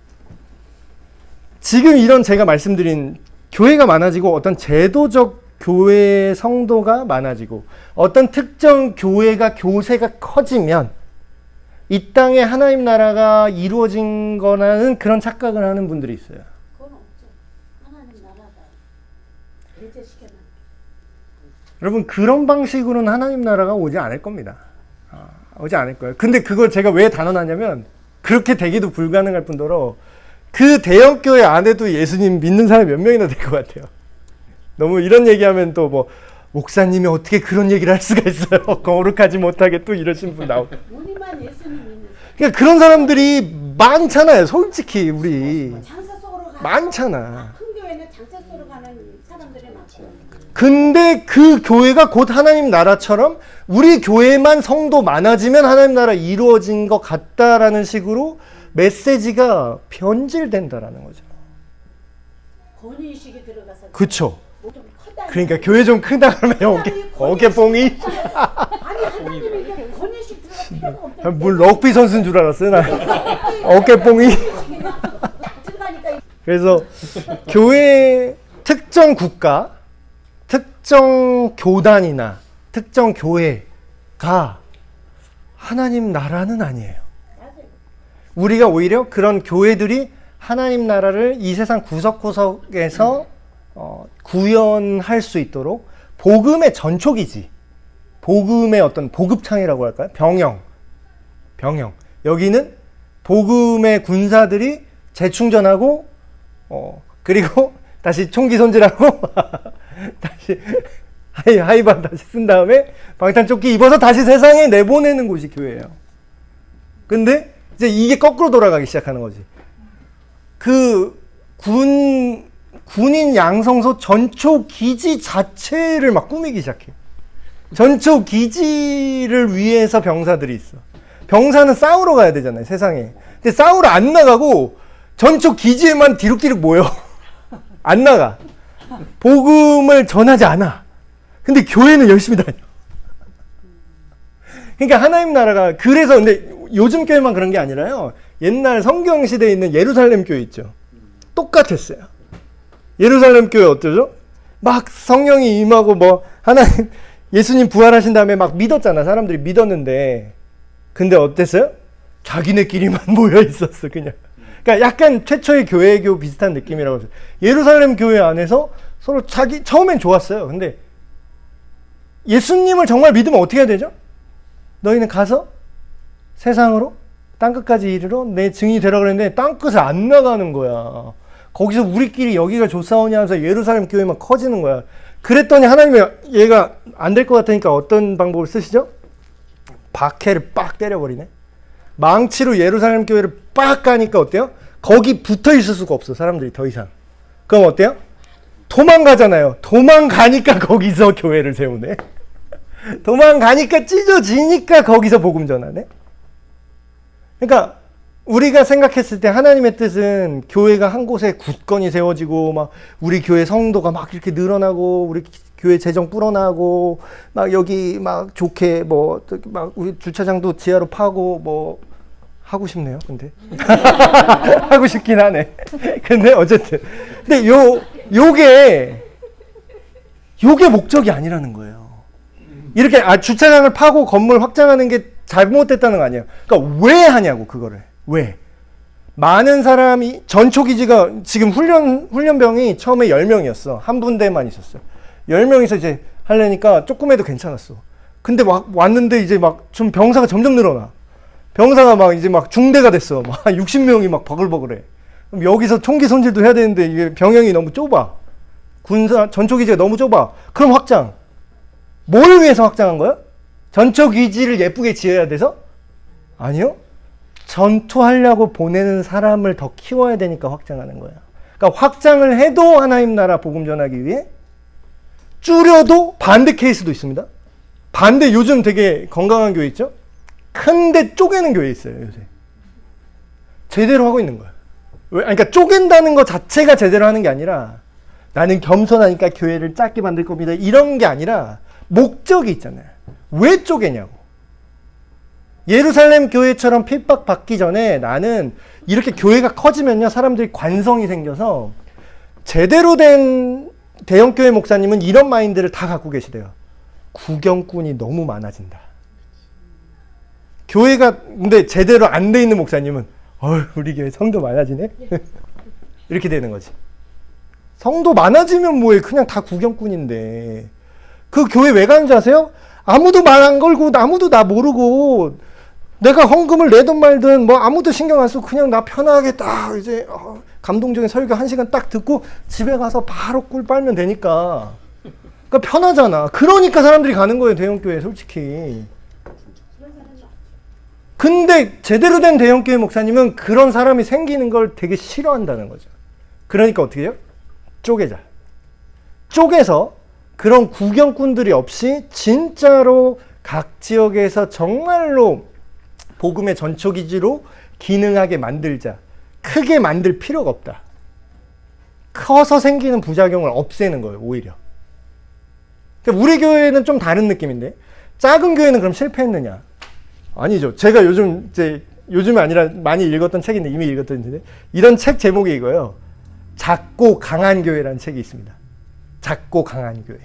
지금 이런 제가 말씀드린 교회가 많아지고 어떤 제도적 교회 성도가 많아지고 어떤 특정 교회가 교세가 커지면 이 땅에 하나님 나라가 이루어진 거라는 그런 착각을 하는 분들이 있어요. 그건 없죠. 하나님 나라가 배제시켜놔. 여러분, 그런 방식으로는 하나님 나라가 오지 않을 겁니다. 오지 않을 거예요. 근데 그걸 제가 왜 단언하냐면, 그렇게 되기도 불가능할 뿐더러 그 대형교회 안에도 예수님 믿는 사람이 몇 명이나 될 것 같아요. 너무 이런 얘기하면 또 뭐 목사님이 어떻게 그런 얘기를 할 수가 있어요. 거룩하지 못하게 또 이러신 분 나오고. 우리만 예수님 믿는. 그러니까 그런 사람들이 많잖아요. 솔직히 우리 장사 속으로 가서 많잖아. 큰 교회는 장사 속으로 가는 사람들이 많고. 근데 그 교회가 곧 하나님 나라처럼 우리 교회만 성도 많아지면 하나님 나라 이루어진 것 같다라는 식으로 메시지가 변질된다라는 거죠. 권위의식이 들어가서. 그쵸. 좀 커다 그러니까 교회 좀 크다 그러면 어깨뽕이 아니 하나님이 이게 권위식 들어갈 필요가 없대. 뭘 럭비 선수인 줄 알았어요 나. 어깨뽕이. 딱 들어가니까 그래서 교회 특정 국가, 특정 교단이나 특정 교회가 하나님 나라는 아니에요. 우리가 오히려 그런 교회들이 하나님 나라를 이 세상 구석구석에서 구현할 수 있도록 복음의 전초기지, 복음의 어떤 보급창이라고 할까요? 병영. 여기는 복음의 군사들이 재충전하고 그리고 다시 총기 손질하고 다시 하이반 다시 쓴 다음에 방탄조끼 입어서 다시 세상에 내보내는 곳이 교회예요. 근데 이제 이게 거꾸로 돌아가기 시작하는 거지. 그 군인 양성소 전초 기지 자체를 막 꾸미기 시작해. 전초 기지를 위해서 병사들이 있어. 병사는 싸우러 가야 되잖아요, 세상에. 근데 싸우러 안 나가고 전초 기지에만 뒤룩뒤룩 모여. 안 나가. 복음을 전하지 않아. 근데 교회는 열심히 다녀. 그러니까 하나님 나라가 그래서 근데 요즘 교회만 그런 게 아니라요. 옛날 성경 시대에 있는 예루살렘 교회 있죠. 똑같았어요. 예루살렘 교회 어떠죠? 막 성령이 임하고 뭐 하나님 예수님 부활하신 다음에 막 믿었잖아. 사람들이 믿었는데 근데 어땠어요? 자기네끼리만 모여 있었어 그냥. 그러니까 약간 최초의 교회교 비슷한 느낌이라고 했어요. 예루살렘 교회 안에서 서로 처음엔 좋았어요. 근데 예수님을 정말 믿으면 어떻게 해야 되죠? 너희는 가서 세상으로 땅끝까지 이르러 내 증인이 되라 그랬는데 땅끝을 안 나가는 거야. 거기서 우리끼리 여기가 좋사오냐 하면서 예루살렘 교회만 커지는 거야. 그랬더니 하나님이 얘가 안 될 것 같으니까 어떤 방법을 쓰시죠? 박해를 빡 때려버리네. 망치로 예루살렘 교회를 빡 가니까 어때요? 거기 붙어 있을 수가 없어 사람들이 더 이상. 그럼 어때요? 도망가잖아요. 도망가니까 거기서 교회를 세우네. 도망가니까 찢어지니까 거기서 복음 전하네. 그러니까 우리가 생각했을 때 하나님의 뜻은 교회가 한 곳에 굳건히 세워지고 막 우리 교회 성도가 막 이렇게 늘어나고 우리 교회 재정 불어나고 막 여기 막 좋게 뭐 막 우리 주차장도 지하로 파고 뭐 하고 싶네요. 근데 하고 싶긴 하네. 근데 어쨌든 근데 요게 목적이 아니라는 거예요. 이렇게 주차장을 파고 건물 확장하는 게 잘못됐다는 거 아니에요. 그러니까 왜 하냐고 그거를. 왜? 많은 사람이 전초기지가 지금 훈련병이 처음에 10명이었어. 한 분대만 있었어요. 10명이서 이제 하려니까 조금 해도 괜찮았어. 근데 막 왔는데 이제 막 좀 병사가 점점 늘어나. 병사가 막 이제 막 중대가 됐어. 막 60명이 막 버글버글해. 그럼 여기서 총기 손질도 해야 되는데 이게 병영이 너무 좁아. 전초기지가 너무 좁아. 그럼 확장. 뭘 위해서 확장한 거야? 전초기지를 예쁘게 지어야 돼서? 아니요. 전투하려고 보내는 사람을 더 키워야 되니까 확장하는 거야. 그러니까 확장을 해도 하나님 나라 복음 전하기 위해 줄여도 반대 케이스도 있습니다. 반대 요즘 되게 건강한 교회 있죠? 큰데 쪼개는 교회 있어요, 요새. 제대로 하고 있는 거야. 왜? 그러니까 쪼갠다는 것 자체가 제대로 하는 게 아니라 나는 겸손하니까 교회를 작게 만들 겁니다. 이런 게 아니라 목적이 있잖아요. 왜 쪼개냐고. 예루살렘 교회처럼 핍박받기 전에 나는 이렇게 교회가 커지면요 사람들이 관성이 생겨서 제대로 된 대형교회 목사님은 이런 마인드를 다 갖고 계시대요. 구경꾼이 너무 많아진다. 교회가 근데 제대로 안 돼 있는 목사님은 우리 교회 성도 많아지네? 이렇게 되는 거지. 성도 많아지면 뭐해. 그냥 다 구경꾼인데 그 교회 왜 가는지 아세요? 아무도 말 안 걸고 아무도 나 모르고 내가 헌금을 내든 말든 뭐 아무도 신경 안 쓰고 그냥 나 편하게 딱 이제 감동적인 설교 1시간 딱 듣고 집에 가서 바로 꿀 빨면 되니까. 그러니까 편하잖아. 그러니까 사람들이 가는 거예요, 대형교회 솔직히. 근데 제대로 된 대형교회 목사님은 그런 사람이 생기는 걸 되게 싫어한다는 거죠. 그러니까 어떻게 해요? 쪼개자. 쪼개서 그런 구경꾼들이 없이 진짜로 각 지역에서 정말로 복음의 전초기지로 기능하게 만들자. 크게 만들 필요가 없다. 커서 생기는 부작용을 없애는 거예요, 오히려. 그러니까 우리 교회는 좀 다른 느낌인데 작은 교회는 그럼 실패했느냐? 아니죠. 제가 요즘이 아니라 많이 읽었던 책인데 이미 읽었던데 이런 책 제목이 이거예요. 작고 강한 교회라는 책이 있습니다. 작고 강한 교회.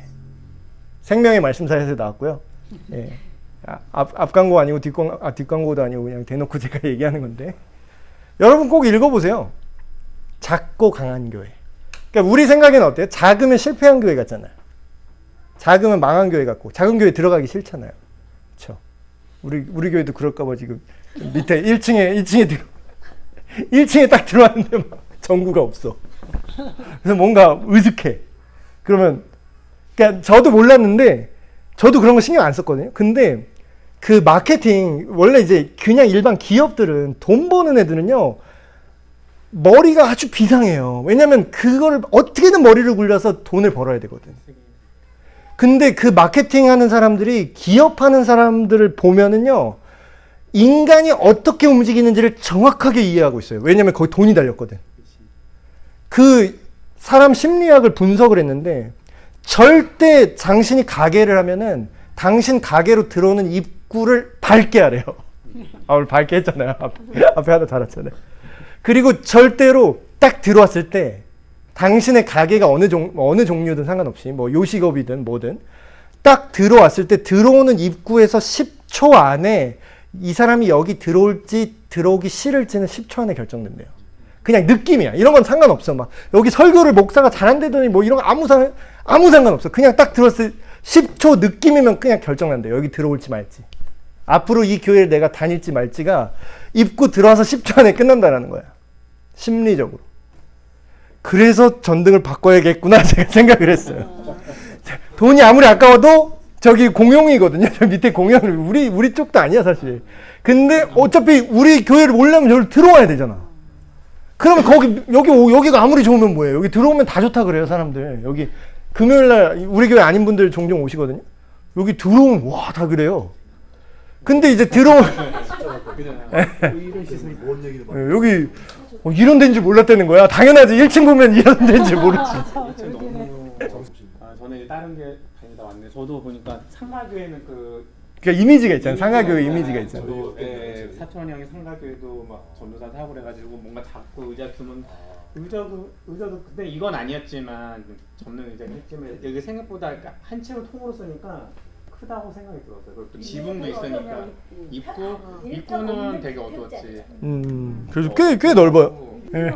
생명의 말씀사에서 나왔고요. 예. 앞 광고 아니고 뒷광고도 아니고 그냥 대놓고 제가 얘기하는 건데 여러분 꼭 읽어보세요. 작고 강한 교회. 그러니까 우리 생각에는 어때요? 작으면 실패한 교회 같잖아요. 작으면 망한 교회 같고 작은 교회 들어가기 싫잖아요. 그렇죠? 우리 교회도 그럴까봐 지금 밑에 1층에 딱 들어왔는데 막 전구가 없어. 그래서 뭔가 으슥해. 그러면 그러니까 저도 몰랐는데 저도 그런 거 신경 안 썼거든요. 근데 그 마케팅 원래 이제 그냥 일반 기업들은 돈 버는 애들은요 머리가 아주 비상해요. 왜냐면 그걸 어떻게든 머리를 굴려서 돈을 벌어야 되거든. 근데 그 마케팅 하는 사람들이 기업하는 사람들을 보면은요 인간이 어떻게 움직이는지를 정확하게 이해하고 있어요. 왜냐면 거기 돈이 달렸거든. 그 사람 심리학을 분석을 했는데 절대 당신이 가게를 하면은 당신 가게로 들어오는 입구를 밝게 하래요. 오늘 밝게 했잖아요. 앞에 하나 달았잖아요. 그리고 절대로 딱 들어왔을 때 당신의 가게가 어느 종류든 상관없이 뭐 요식업이든 뭐든 딱 들어왔을 때 들어오는 입구에서 10초 안에 이 사람이 여기 들어올지 들어오기 싫을지는 10초 안에 결정된대요. 그냥 느낌이야. 이런 건 상관없어. 막 여기 설교를 목사가 잘한다더니 뭐 이런 거 아무 상관없어. 그냥 딱 들어왔을 때 10초 느낌이면 그냥 결정난대요. 여기 들어올지 말지. 앞으로 이 교회를 내가 다닐지 말지가 입구 들어와서 10초 안에 끝난다라는 거야. 심리적으로. 그래서 전등을 바꿔야겠구나 제가 생각을 했어요. 돈이 아무리 아까워도 저기 공용이거든요. 저 밑에 공용 우리 쪽도 아니야 사실. 근데 어차피 우리 교회를 오려면 여기 들어와야 되잖아. 그러면 여기가 아무리 좋으면 뭐예요? 여기 들어오면 다 좋다 그래요 사람들. 여기 금요일날 우리 교회 아닌 분들 종종 오시거든요. 여기 들어오면 와 다 그래요. 근데 이제 들어오면 이런 시선이 뭔 얘기를 봐. 여기 이런 데인지 몰랐다는 거야. 당연하지. 1층 보면 이런 데인지 모르지. 저는 이제 다른 게 다니다 왔는데 저도 보니까 상가교회는 그러니까 이미지가 있잖아. 상가교회 이미지가 있잖아. 저도 사촌 형이 상가교회도 막 전도사 사고 그래가지고 뭔가 작고 의자 주면 의자도 근데 이건 아니었지만 접는 의자 했지만 여기 생각보다 한 채로 통으로 쓰니까 크다고 생각이 들었어요. 그리고 또 지붕도 있으니까 입구는 되게 어두웠지. 그래서 꽤 넓어요. 예.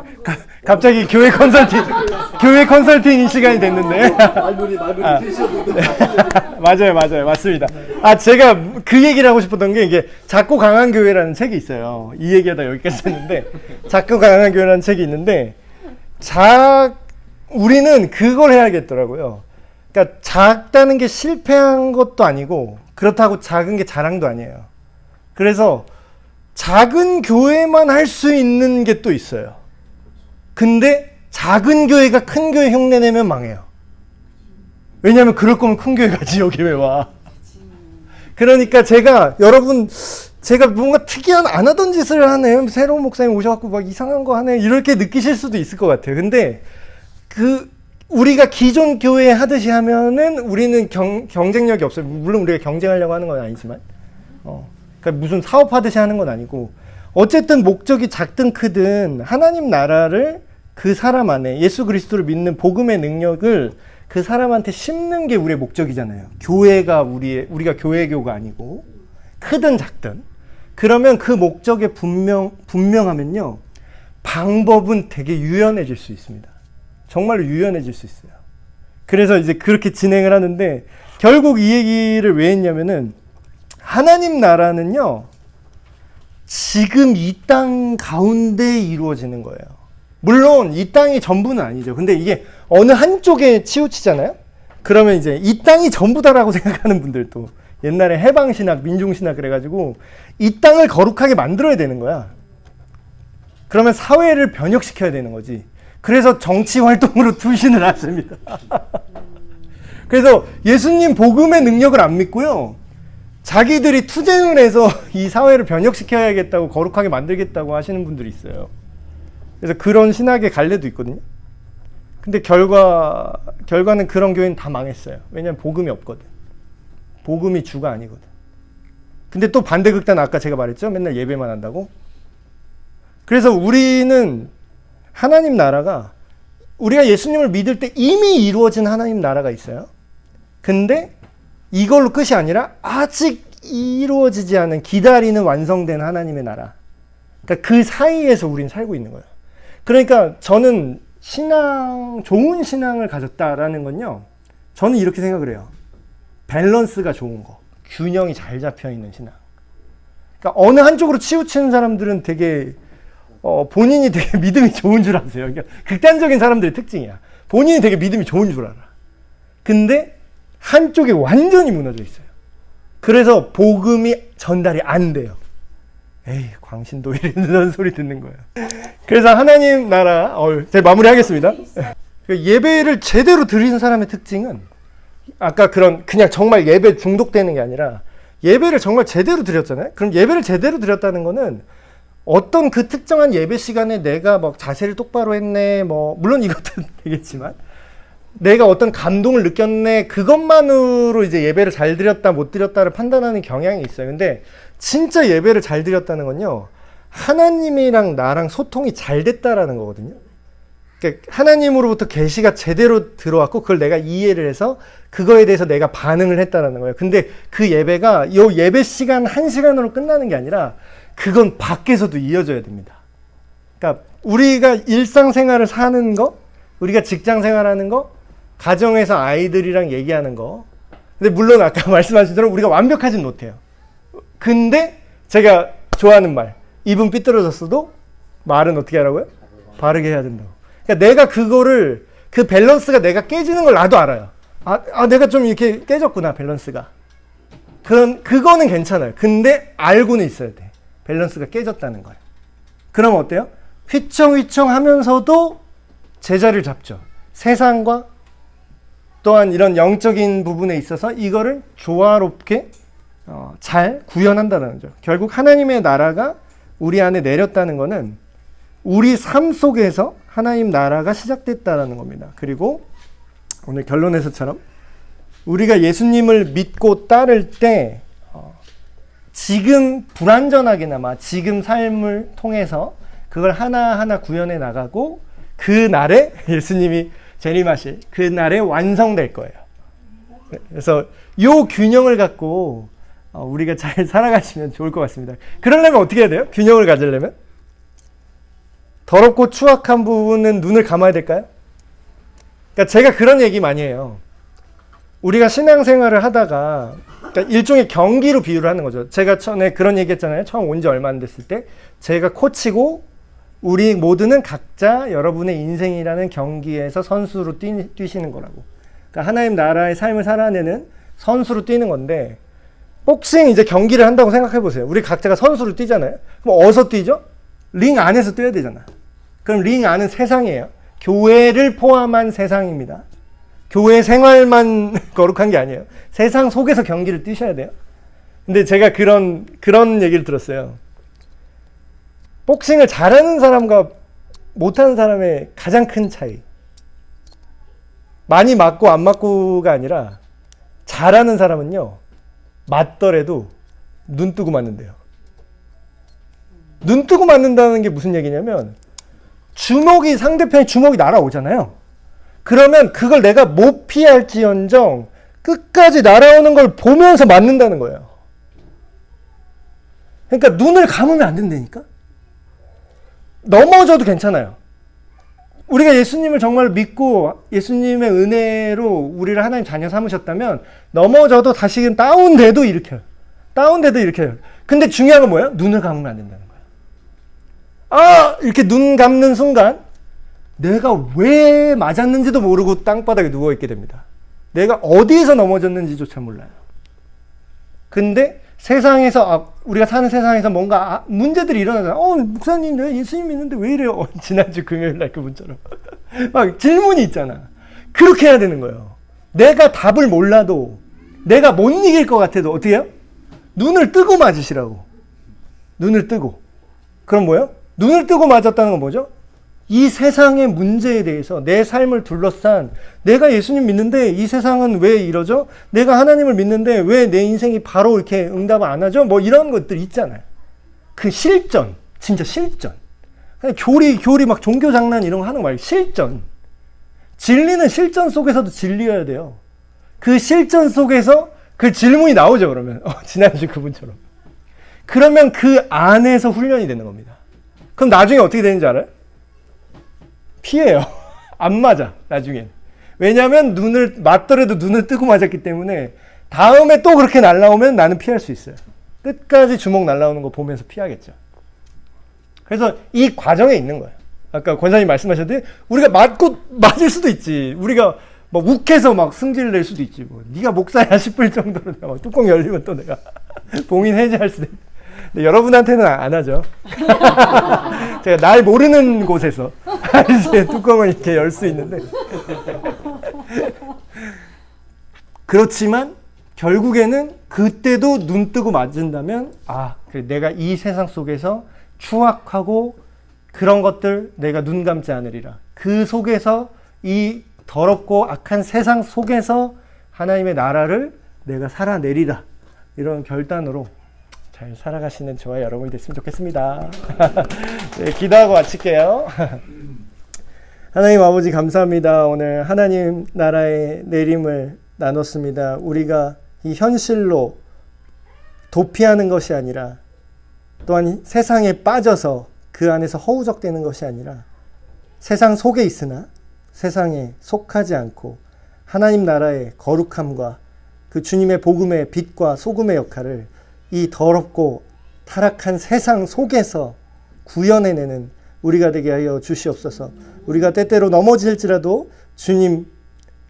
갑자기 교회 컨설팅 시간이 됐는데. 말문이 맞아요. 맞습니다. 제가 그 얘기를 하고 싶었던 게 이게 작고 강한 교회라는 책이 있어요. 이 얘기하다 여기까지 했는데 작고 강한 교회라는 책이 있는데 우리는 그걸 해야겠더라고요. 그러니까 작다는 게 실패한 것도 아니고 그렇다고 작은 게 자랑도 아니에요. 그래서 작은 교회만 할 수 있는 게 또 있어요. 근데 작은 교회가 큰 교회 흉내내면 망해요. 왜냐하면 그럴 거면 큰 교회 가지 여기 왜 와. 그러니까 제가 뭔가 특이한 안 하던 짓을 하네. 새로운 목사님 오셔갖고 막 이상한 거 하네. 이렇게 느끼실 수도 있을 것 같아요. 근데 우리가 기존 교회 하듯이 하면은 우리는 경쟁력이 없어요. 물론 우리가 경쟁하려고 하는 건 아니지만, 그러니까 무슨 사업하듯이 하는 건 아니고, 어쨌든 목적이 작든 크든 하나님 나라를 그 사람 안에 예수 그리스도를 믿는 복음의 능력을 그 사람한테 심는 게 우리의 목적이잖아요. 교회가 우리가 교회교가 아니고 크든 작든. 그러면 그 목적에 분명하면요, 방법은 되게 유연해질 수 있습니다. 정말로 유연해질 수 있어요. 그래서 이제 그렇게 진행을 하는데 결국 이 얘기를 왜 했냐면은 하나님 나라는요 지금 이 땅 가운데 이루어지는 거예요. 물론 이 땅이 전부는 아니죠. 근데 이게 어느 한쪽에 치우치잖아요. 그러면 이제 이 땅이 전부다라고 생각하는 분들도 옛날에 해방신학, 민중신학 그래가지고 이 땅을 거룩하게 만들어야 되는 거야. 그러면 사회를 변혁시켜야 되는 거지. 그래서 정치 활동으로 투신을 하십니다. 그래서 예수님 복음의 능력을 안 믿고요. 자기들이 투쟁을 해서 이 사회를 변혁시켜야겠다고 거룩하게 만들겠다고 하시는 분들이 있어요. 그래서 그런 신학의 갈래도 있거든요. 근데 결과는 그런 교회는 다 망했어요. 왜냐하면 복음이 없거든. 복음이 주가 아니거든. 근데 또 반대극단 아까 제가 말했죠. 맨날 예배만 한다고. 그래서 우리는 하나님 나라가 우리가 예수님을 믿을 때 이미 이루어진 하나님 나라가 있어요. 근데 이걸로 끝이 아니라 아직 이루어지지 않은 기다리는 완성된 하나님의 나라. 그러니까 그 사이에서 우리는 살고 있는 거예요. 그러니까 저는 좋은 신앙을 가졌다라는 건요. 저는 이렇게 생각을 해요. 밸런스가 좋은 거. 균형이 잘 잡혀 있는 신앙. 그러니까 어느 한쪽으로 치우치는 사람들은 되게 본인이 되게 믿음이 좋은 줄 아세요. 그러니까 극단적인 사람들의 특징이야. 본인이 되게 믿음이 좋은 줄 알아. 근데 한쪽에 완전히 무너져 있어요. 그래서 복음이 전달이 안 돼요. 에이, 광신도 이런 소리 듣는 거예요. 그래서 하나님 나라, 제가 마무리하겠습니다. 예배를 제대로 드리는 사람의 특징은 아까 그냥 정말 예배 중독되는 게 아니라 예배를 정말 제대로 드렸잖아요. 그럼 예배를 제대로 드렸다는 거는 어떤 그 특정한 예배 시간에 내가 막 자세를 똑바로 했네, 물론 이것도 되겠지만 내가 어떤 감동을 느꼈네, 그것만으로 이제 예배를 잘 드렸다 못 드렸다를 판단하는 경향이 있어요. 근데 진짜 예배를 잘 드렸다는 건요, 하나님이랑 나랑 소통이 잘 됐다라는 거거든요. 그러니까 하나님으로부터 계시가 제대로 들어왔고 그걸 내가 이해를 해서 그거에 대해서 내가 반응을 했다라는 거예요. 근데 그 예배가 요 예배 시간 1시간으로 끝나는 게 아니라 그건 밖에서도 이어져야 됩니다. 그러니까 우리가 일상생활을 사는 거, 우리가 직장생활하는 거, 가정에서 아이들이랑 얘기하는 거. 근데 물론 아까 말씀하신 대로 우리가 완벽하진 못해요. 근데 제가 좋아하는 말, 입은 삐뚤어졌어도 말은 어떻게 하라고요? 바르게 해야 된다고. 그러니까 내가 그 밸런스가 내가 깨지는 걸 나도 알아요. 내가 좀 이렇게 깨졌구나, 밸런스가. 그거는 괜찮아요. 근데 알고는 있어야 돼. 밸런스가 깨졌다는 걸. 그럼 어때요? 휘청휘청 하면서도 제자리를 잡죠. 세상과 또한 이런 영적인 부분에 있어서 이거를 조화롭게 잘 구현한다는 거죠. 결국 하나님의 나라가 우리 안에 내렸다는 것은 우리 삶 속에서 하나님 나라가 시작됐다는 겁니다. 그리고 오늘 결론에서처럼 우리가 예수님을 믿고 따를 때 지금 불완전하게나마 지금 삶을 통해서 그걸 하나하나 구현해 나가고 그 날에 예수님이 재림하실 그 날에 완성될 거예요. 그래서 이 균형을 갖고 우리가 잘 살아가시면 좋을 것 같습니다. 그러려면 어떻게 해야 돼요? 균형을 가지려면? 더럽고 추악한 부분은 눈을 감아야 될까요? 그러니까 제가 그런 얘기 많이 해요. 우리가 신앙생활을 하다가 그러니까 일종의 경기로 비유를 하는 거죠. 제가 전에 그런 얘기 했잖아요. 처음 온 지 얼마 안 됐을 때 제가 코치고 우리 모두는 각자 여러분의 인생이라는 경기에서 선수로 뛰시는 거라고. 그러니까 하나님 나라의 삶을 살아내는 선수로 뛰는 건데 복싱 이제 경기를 한다고 생각해 보세요. 우리 각자가 선수로 뛰잖아요. 그럼 어디서 뛰죠? 링 안에서 뛰어야 되잖아. 그럼 링 안은 세상이에요. 교회를 포함한 세상입니다. 교회 생활만 거룩한 게 아니에요. 세상 속에서 경기를 뛰셔야 돼요. 근데 제가 그런 얘기를 들었어요. 복싱을 잘하는 사람과 못하는 사람의 가장 큰 차이. 많이 맞고 안 맞고가 아니라 잘하는 사람은요. 맞더라도 눈 뜨고 맞는데요. 눈 뜨고 맞는다는 게 무슨 얘기냐면 상대편의 주먹이 날아오잖아요. 그러면 그걸 내가 못 피할지언정 끝까지 날아오는 걸 보면서 맞는다는 거예요. 그러니까 눈을 감으면 안 된다니까? 넘어져도 괜찮아요. 우리가 예수님을 정말 믿고 예수님의 은혜로 우리를 하나님 자녀 삼으셨다면 넘어져도 다시금 다운돼도 일으켜요. 다운돼도 일으켜요. 근데 중요한 건 뭐예요? 눈을 감으면 안 된다는 거예요. 이렇게 눈 감는 순간 내가 왜 맞았는지도 모르고 땅바닥에 누워있게 됩니다. 내가 어디에서 넘어졌는지조차 몰라요. 근데 세상에서 우리가 사는 세상에서 뭔가 문제들이 일어나잖아요. 목사님 내가 예수님 믿는데 왜 이래요? 지난주 금요일날 그분처럼 막 질문이 있잖아. 그렇게 해야 되는 거예요. 내가 답을 몰라도 내가 못 이길 것 같아도 어떻게 해요? 눈을 뜨고 맞으시라고. 눈을 뜨고. 그럼 뭐예요? 눈을 뜨고 맞았다는 건 뭐죠? 이 세상의 문제에 대해서 내 삶을 둘러싼 내가 예수님 믿는데 이 세상은 왜 이러죠? 내가 하나님을 믿는데 왜 내 인생이 바로 이렇게 응답을 안 하죠? 뭐 이런 것들 있잖아요. 그 실전, 진짜 실전. 그냥 교리 막 종교 장난 이런 거 하는 거 말고 실전. 진리는 실전 속에서도 진리여야 돼요. 그 실전 속에서 그 질문이 나오죠, 그러면. 지난주 그분처럼. 그러면 그 안에서 훈련이 되는 겁니다. 그럼 나중에 어떻게 되는지 알아요? 피해요. 안 맞아, 나중엔. 왜냐하면 눈을 맞더라도 눈을 뜨고 맞았기 때문에 다음에 또 그렇게 날라오면 나는 피할 수 있어요. 끝까지 주먹 날라오는 거 보면서 피하겠죠. 그래서 이 과정에 있는 거예요. 아까 권사님 말씀하셨듯이 우리가 맞을 수도 있지. 우리가 뭐 욱해서 막 승질 낼 수도 있지. 뭐 네가 목사야 싶을 정도로 내가 막 뚜껑 열리면 또 내가 봉인 해제할 수도 있고. 근데 여러분한테는 안 하죠. 제가 날 모르는 곳에서 이제 뚜껑을 이렇게 열 수 있는데. 그렇지만 결국에는 그때도 눈 뜨고 맞은다면 그래, 내가 이 세상 속에서 추악하고 그런 것들 내가 눈 감지 않으리라. 그 속에서 이 더럽고 악한 세상 속에서 하나님의 나라를 내가 살아내리라. 이런 결단으로 잘 살아가시는 저와 여러분이 됐으면 좋겠습니다. 네, 기도하고 마칠게요. 하나님 아버지 감사합니다. 오늘 하나님 나라의 내림을 나눴습니다. 우리가 이 현실로 도피하는 것이 아니라 또한 세상에 빠져서 그 안에서 허우적대는 것이 아니라 세상 속에 있으나 세상에 속하지 않고 하나님 나라의 거룩함과 그 주님의 복음의 빛과 소금의 역할을 이 더럽고 타락한 세상 속에서 구현해내는 우리가 되게 하여 주시옵소서. 우리가 때때로 넘어질지라도 주님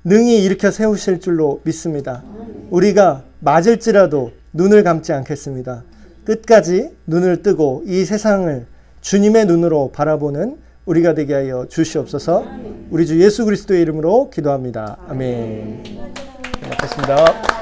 능히 일으켜 세우실 줄로 믿습니다. 우리가 맞을지라도 눈을 감지 않겠습니다. 끝까지 눈을 뜨고 이 세상을 주님의 눈으로 바라보는 우리가 되게 하여 주시옵소서. 우리 주 예수 그리스도의 이름으로 기도합니다. 아멘. 고맙습니다.